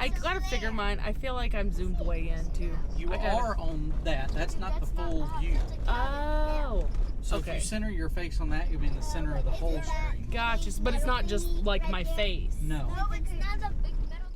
I gotta figure mine. I feel like I'm zoomed way in too. You are on that. That's not the full view. Oh. So Okay. if you center your face on that, you'll be in the center of the whole screen. Gotcha. But it's not just like my face. No. No, it's not a big metal.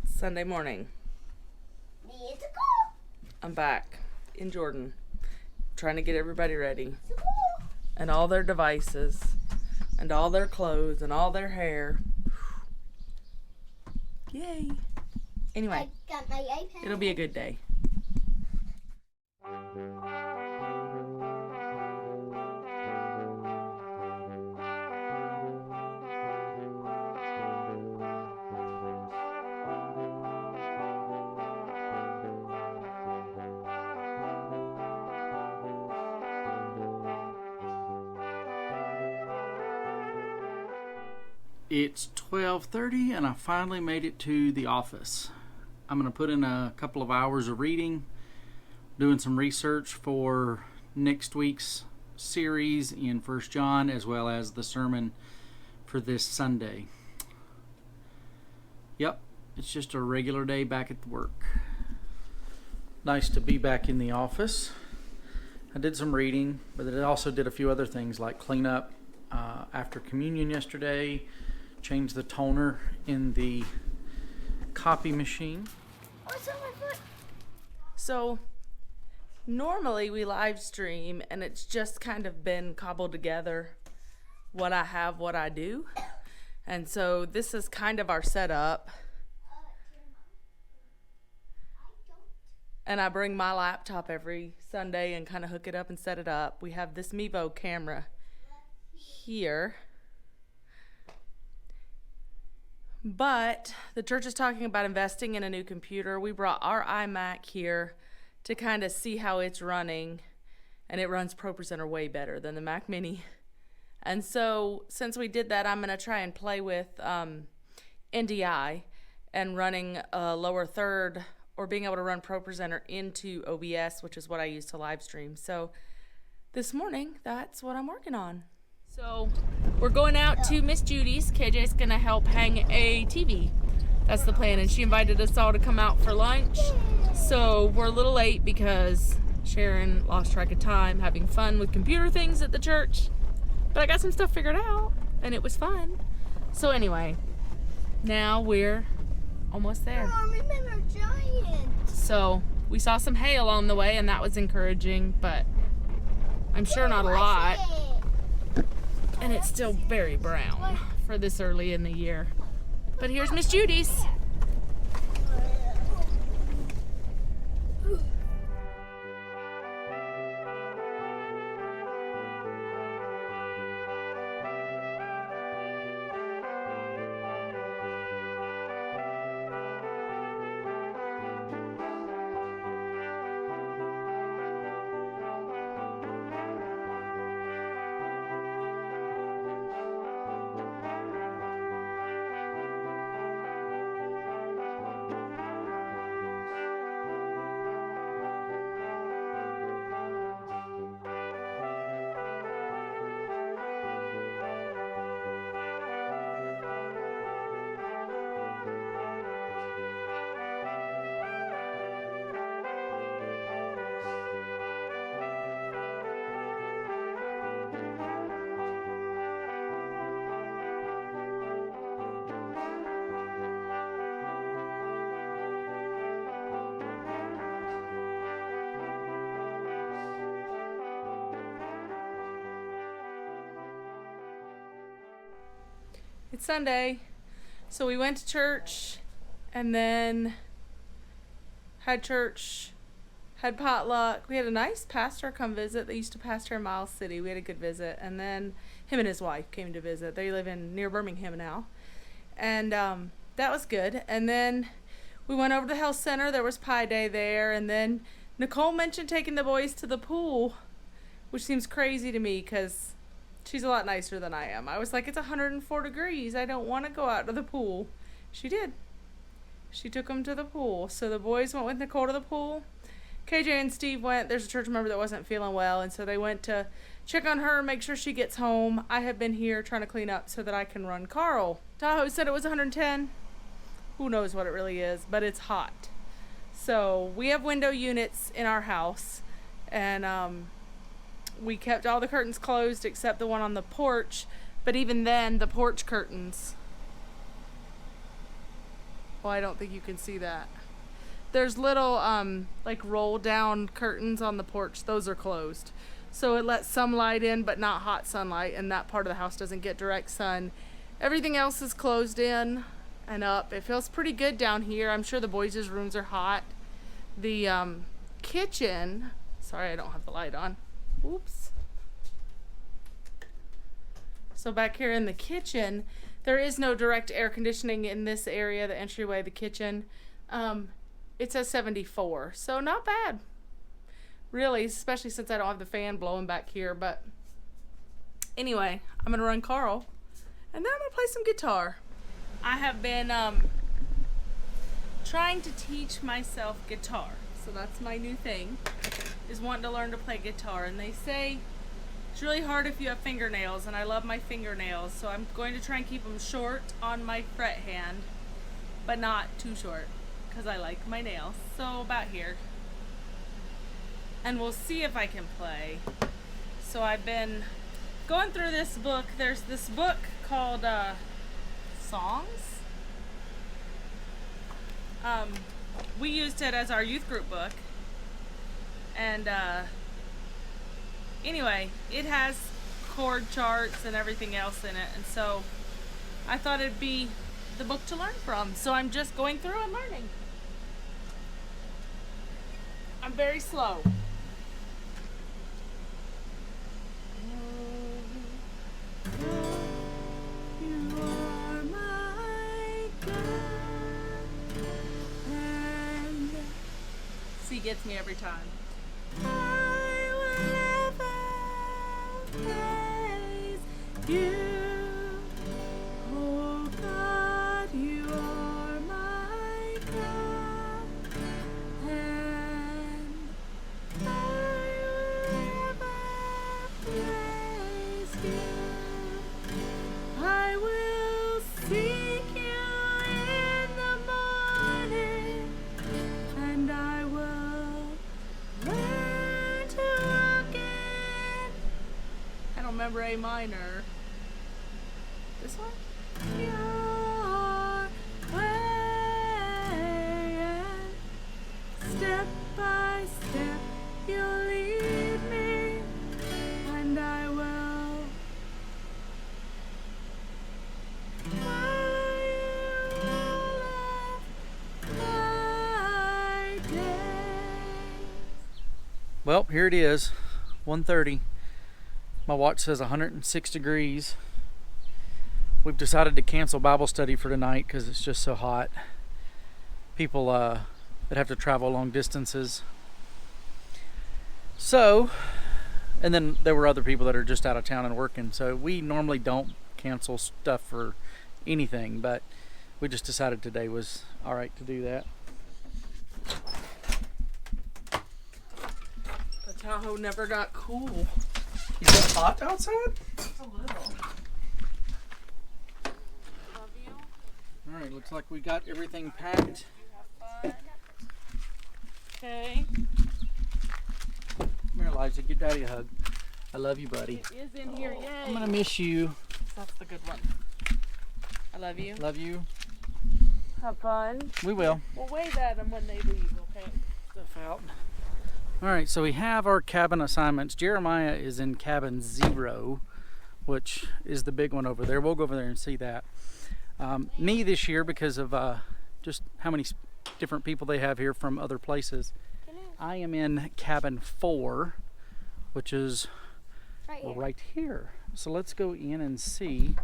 Sunday morning. Need to go. I'm back in Jordan, trying to get everybody ready, To go. and all their devices, and all their clothes, and all their hair. Yay! Anyway, I got my iPad. it'll be a good day. It's 12:30 and I finally made it to the office. I'm going to put in a couple of hours of reading, doing some research for next week's series in 1 John, as well as the sermon for this Sunday. Yep, it's just a regular day back at work. Nice to be back in the office. I did some reading, but I also did a few other things like clean up after communion yesterday, change the toner in the copy machine. What's on my foot? So, normally we live stream, and it's just kind of been cobbled together what I have, what I do. And so, this is kind of our setup. And I bring my laptop every Sunday and kind of hook it up and set it up. We have this Mevo camera here. But the church is talking about investing in a new computer. We brought our iMac here to kind of see how it's running. And it runs ProPresenter way better than the Mac Mini. And so since we did that, I'm going to try and play with NDI and running a lower third, or being able to run ProPresenter into OBS, which is what I use to live stream. So this morning, that's what I'm working on. So we're going out to Miss Judy's. KJ's gonna help hang a TV. That's the plan, and she invited us all to come out for lunch. So we're a little late because Sharon lost track of time having fun with computer things at the church. But I got some stuff figured out, and it was fun. So anyway, now we're almost there. Mom, remember giant. So we saw some hay along the way, and that was encouraging, but I'm sure not a lot. And it's still very brown for this early in the year. But here's Miss Judy's. It's Sunday, so we went to church and then had church, had potluck. We had a nice pastor come visit. They used to pastor in Miles City. We had a good visit, and then him and his wife came to visit. They live in near Birmingham now, and that was good. And then we went over to the health center. There was Pi Day there, and then Nicole mentioned taking the boys to the pool, which seems crazy to me because she's a lot nicer than I am. I was like, it's 104 degrees. I don't want to go out to the pool. She did. She took them to the pool. So the boys went with Nicole to the pool. KJ and Steve went. There's a church member that wasn't feeling well, and so they went to check on her, make sure she gets home. I have been here trying to clean up so that I can run Carl. Tahoe said it was 110. Who knows what it really is, but it's hot. So we have window units in our house, and we kept all the curtains closed except the one on the porch. But even then, the porch curtains, well, I don't think you can see that. There's little like roll down curtains on the porch. Those are closed. So it lets some light in, but not hot sunlight, and that part of the house doesn't get direct sun. Everything else is closed in and up. It feels pretty good down here. I'm sure the boys' rooms are hot. The kitchen, sorry, I don't have the light on. Oops. So back here in the kitchen, there is no direct air conditioning in this area, the entryway, the kitchen. It says 74, so not bad. Really, especially since I don't have the fan blowing back here. But anyway, I'm gonna run Carl, and then I'm gonna play some guitar. I have been trying to teach myself guitar, so that's my new thing, is wanting to learn to play guitar. And they say it's really hard if you have fingernails, and I love my fingernails, so I'm going to try and keep them short on my fret hand, but not too short, because I like my nails. So about here. And we'll see if I can play. So I've been going through this book. There's this book called Songs. We used it as our youth group book. And anyway, it has chord charts and everything else in it. And so I thought it'd be the book to learn from. So I'm just going through and learning. I'm very slow. You are my God, and C gets me every time. I will ever praise you. Oh God, you are my God, and I will ever praise you. I will seek you in the morning, and I will learn to walk in. I don't remember A minor. This one? Your way, and step by step you'll lead me, and I will. Well, here it is, 1:30. My watch says 106 degrees. We've decided to cancel Bible study for tonight because it's just so hot. People that have to travel long distances. So, and then there were other people that are just out of town and working. So we normally don't cancel stuff for anything, but we just decided today was all right to do that. The Tahoe never got cool. Is it hot outside? A little. Love you. All right, looks like we got everything packed. Have fun. Okay. Come here, Elijah, give Daddy a hug. I love you, buddy. It is in here. Yay. I'm gonna miss you. That's the good one. I love you. Love you. Have fun. We will. We'll wave at them when they leave, okay? Stuff out. All right, so we have our cabin assignments. Jeremiah is in cabin 0, which is the big one over there. We'll go over there and see that. Me this year, because of just how many different people they have here from other places, I am in cabin 4, which is right here. So let's go in and see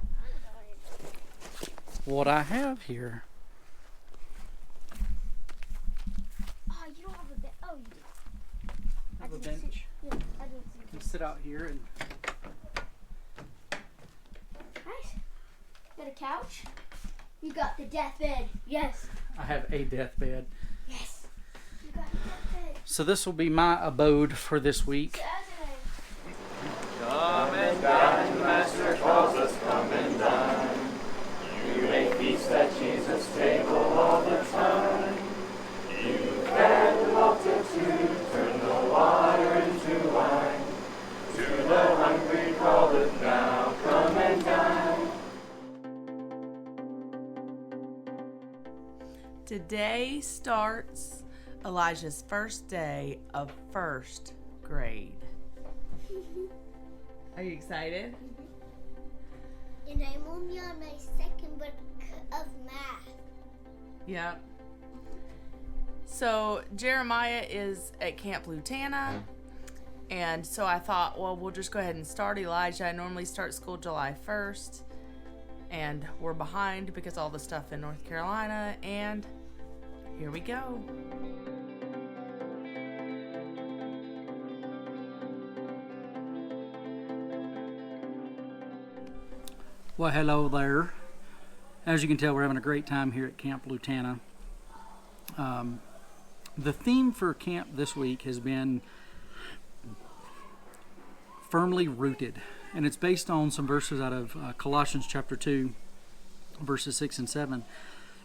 what I have here. Oh, you don't have a bed. Oh, you do. I have a bench. Yeah, I didn't see You can sit out here and Nice. Got a couch? You got the deathbed. Yes. I have a deathbed. Yes. You got it. So this will be my abode for this week. Saturday. Come and dine, the Master calls us, come and dine. You may feast at Jesus' table all the time. You fed the multitude, turn the water into wine. To the hungry calleth now, come and dine. Today starts Elijah's first day of first grade. Are you excited? And I'm only on my second book of math. Yep. So Jeremiah is at Camp Lutana, and so I thought, well, we'll just go ahead and start Elijah. I normally start school July 1st, and we're behind because all the stuff in North Carolina, and here we go. Well, hello there. As you can tell, we're having a great time here at Camp Lutana. The theme for camp this week has been firmly rooted, and it's based on some verses out of Colossians chapter 2, verses 6 and 7.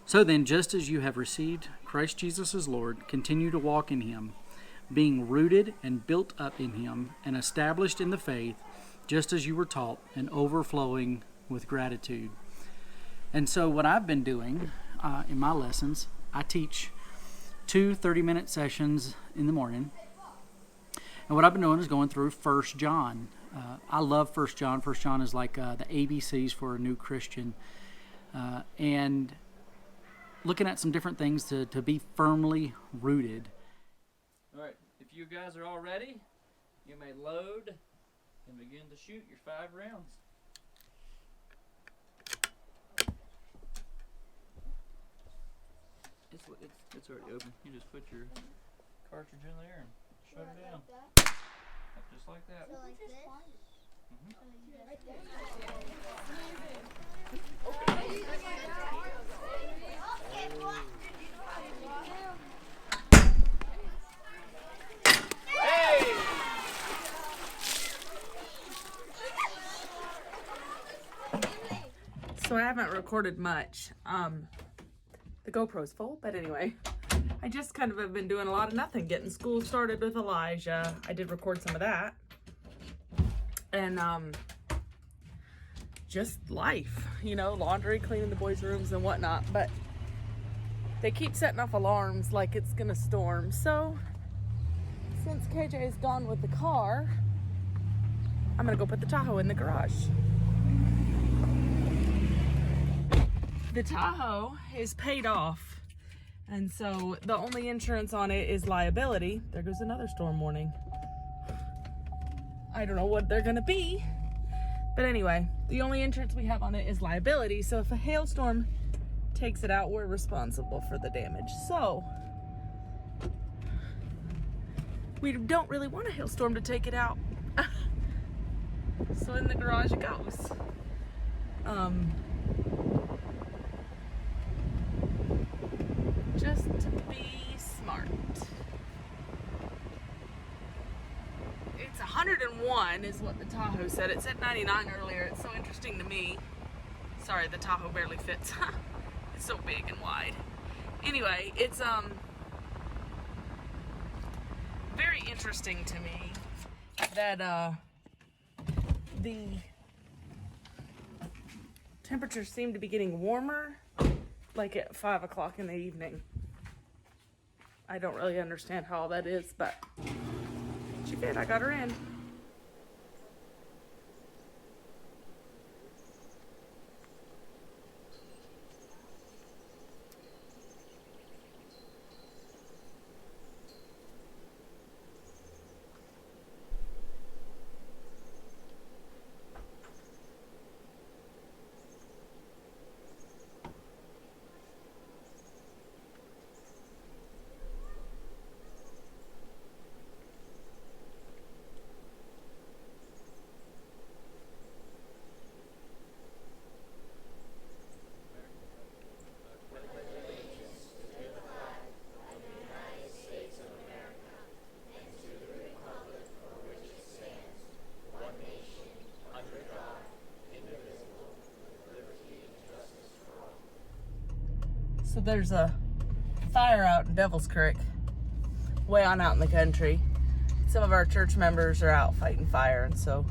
So then, just as you have received Christ Jesus as Lord, continue to walk in him, being rooted and built up in him, and established in the faith, just as you were taught, and overflowing with gratitude. And so what I've been doing in my lessons, I teach 2 30-minute sessions in the morning. And what I've been doing is going through 1 John. I love 1 John. 1 John is like the ABCs for a new Christian. And looking at some different things to be firmly rooted. All right, if you guys are all ready, you may load and begin to shoot your 5 rounds. It's already open. You just put your cartridge in there and shut it down. Just like that. So like this? So I haven't recorded much. The GoPro's full, but anyway. I just kind of have been doing a lot of nothing, getting school started with Elijah. I did record some of that. And just life, you know, laundry, cleaning the boys' rooms and whatnot. But they keep setting off alarms like it's gonna storm. So since KJ is gone with the car, I'm gonna go put the Tahoe in the garage. The Tahoe is paid off, and so the only insurance on it is liability. There goes another storm warning. I don't know what they're gonna be, but anyway, the only insurance we have on it is liability. So if a hailstorm takes it out, we're responsible for the damage. So we don't really want a hailstorm to take it out. So in the garage it goes. Just to be smart. It's 101 is what the Tahoe said. It said 99 earlier. It's so interesting to me. Sorry, the Tahoe barely fits. It's so big and wide. Anyway, it's very interesting to me that the temperatures seem to be getting warmer like at 5 o'clock in the evening. I don't really understand how all that is, but she did. I got her in. So there's a fire out in Devil's Creek, way on out in the country. Some of our church members are out fighting fire, and so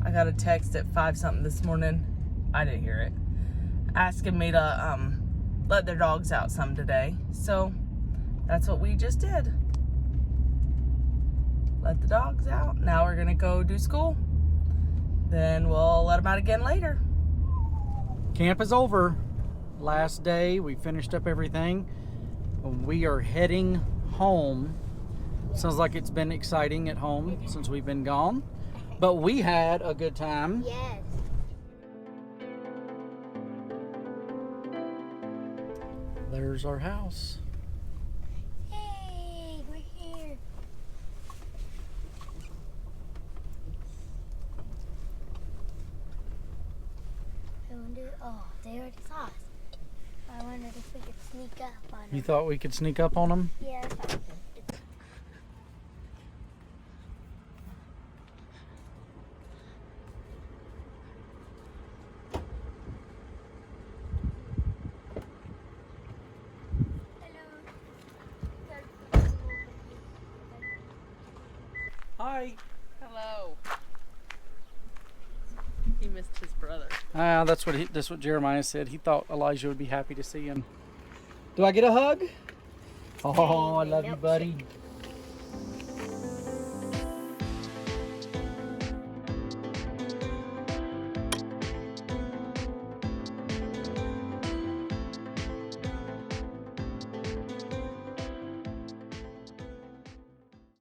I got a text at 5 something this morning. I didn't hear it. Asking me to let their dogs out some today. So that's what we just did. Let the dogs out. Now we're gonna go do school. Then we'll let them out again later. Camp is over. Last day, we finished up everything. We are heading home. Sounds like it's been exciting at home since we've been gone. But we had a good time. Yes. There's our house. Hey, we're here. I wonder. Oh, they already saw us. I wondered if we could sneak up on them. You thought we could sneak up on them? Yeah. I thought we could. Hi. Hello. He missed his brother. That's what Jeremiah said. He thought Elijah would be happy to see him. Do I get a hug? Oh, I love you, buddy.